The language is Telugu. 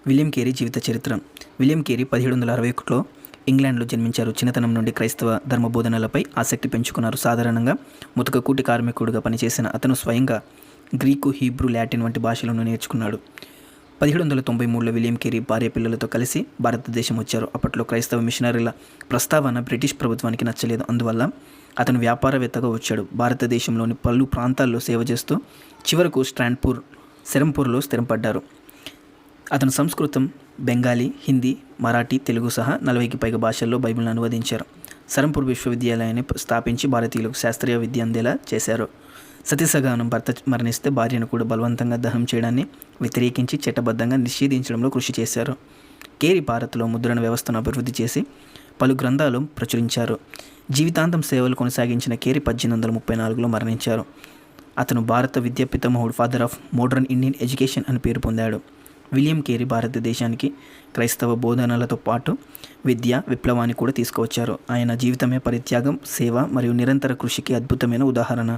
విలియం కేరీ జీవిత చరిత్ర. విలియం కేరీ 1761లో ఇంగ్లాండ్లో జన్మించారు. చిన్నతనం నుండి క్రైస్తవ ధర్మ బోధనలపై ఆసక్తి పెంచుకున్నారు. సాధారణంగా ముతకకూటి కార్మికుడిగా పనిచేసిన అతను స్వయంగా గ్రీకు, హీబ్రూ, లాటిన్ వంటి భాషలను నేర్చుకున్నాడు. 1793లో విలియం కేరీ భార్య పిల్లలతో కలిసి భారతదేశం వచ్చారు. అప్పట్లో క్రైస్తవ మిషనరీల ప్రస్తావన బ్రిటిష్ ప్రభుత్వానికి నచ్చలేదు. అందువల్ల అతను వ్యాపారవేత్తగా వచ్చాడు. భారతదేశంలోని పలు ప్రాంతాల్లో సేవ చేస్తూ చివరకు సెరంపూర్లో స్థిరపడ్డారు. అతను సంస్కృతం, బెంగాలీ, హిందీ, మరాఠీ, తెలుగు సహా 40కి పైగా భాషల్లో బైబిల్ను అనువదించారు. సరంపూర్ విశ్వవిద్యాలయాన్ని స్థాపించి భారతీయులకు శాస్త్రీయ విద్య అందేలా చేశారు. సతీసహగమనం, భర్త మరణిస్తే భార్యను కూడా బలవంతంగా దహనం చేయడాన్ని వ్యతిరేకించి చట్టబద్ధంగా నిషేధించడంలో కృషి చేశారు. కేరీ భారత్లో ముద్రణ వ్యవస్థను అభివృద్ధి చేసి పలు గ్రంథాలు ప్రచురించారు. జీవితాంతం సేవలు కొనసాగించిన కేరీ 1834లో మరణించారు. అతను భారత విద్యా పితామహుడు, father of modern Indian education అని పేరు పొందాడు. విలియం కేరీ భారతదేశానికి క్రైస్తవ బోధనలతో పాటు విద్యా విప్లవాన్ని కూడా తీసుకువచ్చారు. ఆయన జీవితమే పరిత్యాగం, సేవ మరియు నిరంతర కృషికి అద్భుతమైన ఉదాహరణ.